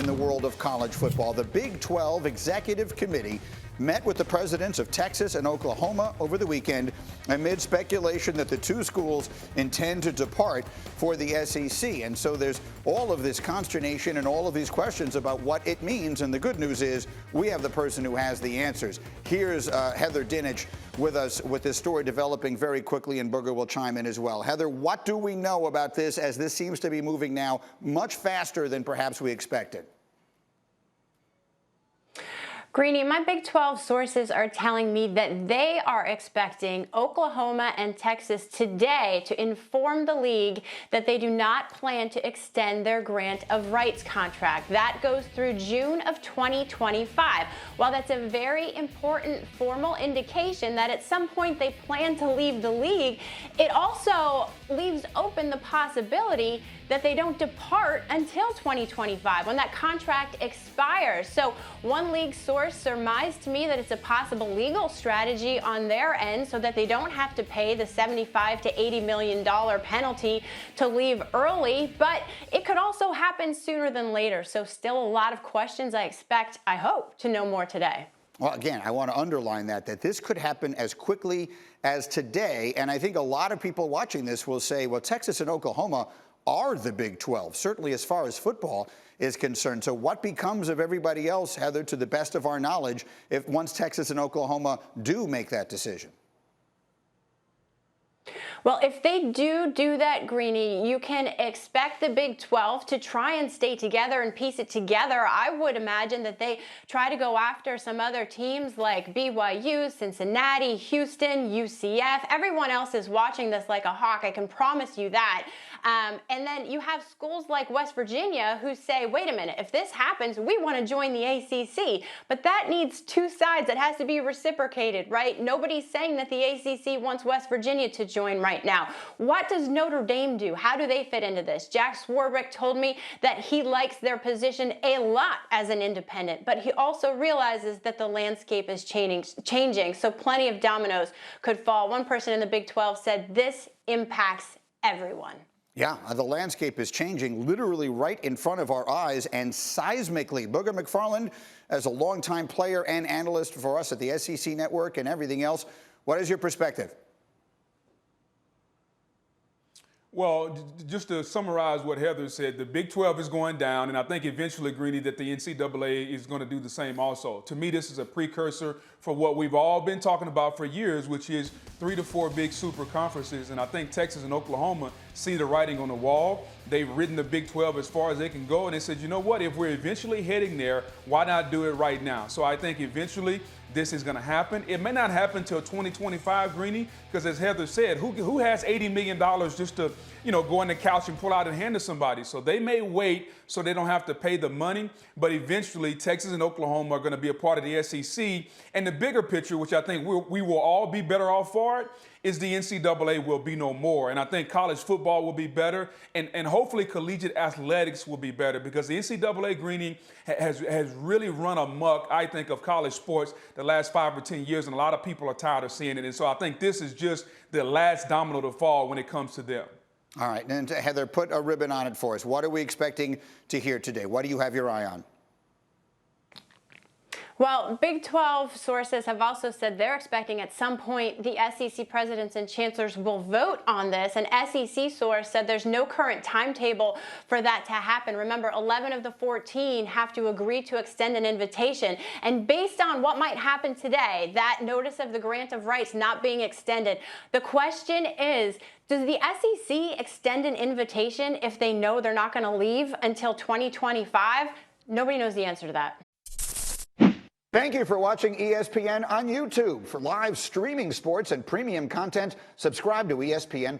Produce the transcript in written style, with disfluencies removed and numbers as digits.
the world of college football. The Big 12 Executive Committee met with the presidents of Texas and Oklahoma over the weekend amid speculation that the two schools intend to depart for the SEC. And so there's all of this consternation and all of these questions about what it means. And the good news is we have the person who has the answers. Here's Heather Dinich with us with this story developing very quickly, and Booger will chime in as well. Heather, what do we know about this, as this seems to be moving now much faster than perhaps we expected? Greeny, my Big 12 sources are telling me that they are expecting Oklahoma and Texas today to inform the league that they do not plan to extend their grant of rights contract. That goes through June of 2025. While that's a very important formal indication that at some point they plan to leave the league, it also leaves open the possibility that they don't depart until 2025 when that contract expires. So one league source surmised to me that it's a possible legal strategy on their end so that they don't have to pay the $75 to $80 million penalty to leave early, but it could also happen sooner than later. So still a lot of questions. I hope to know more today. Well, again, I want to underline that this could happen as quickly as today. And I think a lot of people watching this will say, well, Texas and Oklahoma are the Big 12, certainly as far as football is concerned. So what becomes of everybody else, Heather, to the best of our knowledge, if once Texas and Oklahoma do make that decision? Well, if they do that, Greeny, you can expect the Big 12 to try and stay together and piece it together. I would imagine that they try to go after some other teams like BYU, Cincinnati, Houston, UCF. Everyone else is watching this like a hawk, I can promise you that. And then you have schools like West Virginia who say, wait a minute, if this happens, we want to join the ACC. But that needs two sides. It has to be reciprocated, right? Nobody's saying that the ACC wants West Virginia to join right now. What does Notre Dame do? How do they fit into this? Jack Swarbrick told me that he likes their position a lot as an independent, but he also realizes that the landscape is changing, so plenty of dominoes could fall. One person in the Big 12 said this impacts everyone. Yeah, the landscape is changing literally right in front of our eyes and seismically. Booger McFarland, as a longtime player and analyst for us at the SEC Network and everything else, what is your perspective? Well, just to summarize what Heather said, the Big 12 is going down, and I think eventually, Greeny, that the NCAA is going to do the same also. To me, this is a precursor for what we've all been talking about for years, which is 3 to 4 big super conferences, and I think Texas and Oklahoma see the writing on the wall. They've ridden the Big 12 as far as they can go, and they said, you know what, if we're eventually heading there, why not do it right now? So I think eventually this is going to happen. It may not happen until 2025, Greeny, because as Heather said, who has $80 million just to, go on the couch and pull out and hand to somebody? So they may wait so they don't have to pay the money, but eventually Texas and Oklahoma are going to be a part of the SEC. And the bigger picture, which I think we will all be better off for it, is the NCAA will be no more. And I think college football will be better, and hopefully collegiate athletics will be better, because the NCAA, Greeny, has really run amok, I think, of college sports the last 5 or 10 years, and a lot of people are tired of seeing it. And so I think this is just the last domino to fall when it comes to them. All right, and Heather, put a ribbon on it for us. What are we expecting to hear today? What do you have your eye on? Well, Big 12 sources have also said they're expecting at some point the SEC presidents and chancellors will vote on this. An SEC source said there's no current timetable for that to happen. Remember, 11 of the 14 have to agree to extend an invitation. And based on what might happen today, that notice of the grant of rights not being extended, the question is, does the SEC extend an invitation if they know they're not going to leave until 2025? Nobody knows the answer to that. Thank you for watching ESPN on YouTube. For live streaming sports and premium content, subscribe to ESPN+.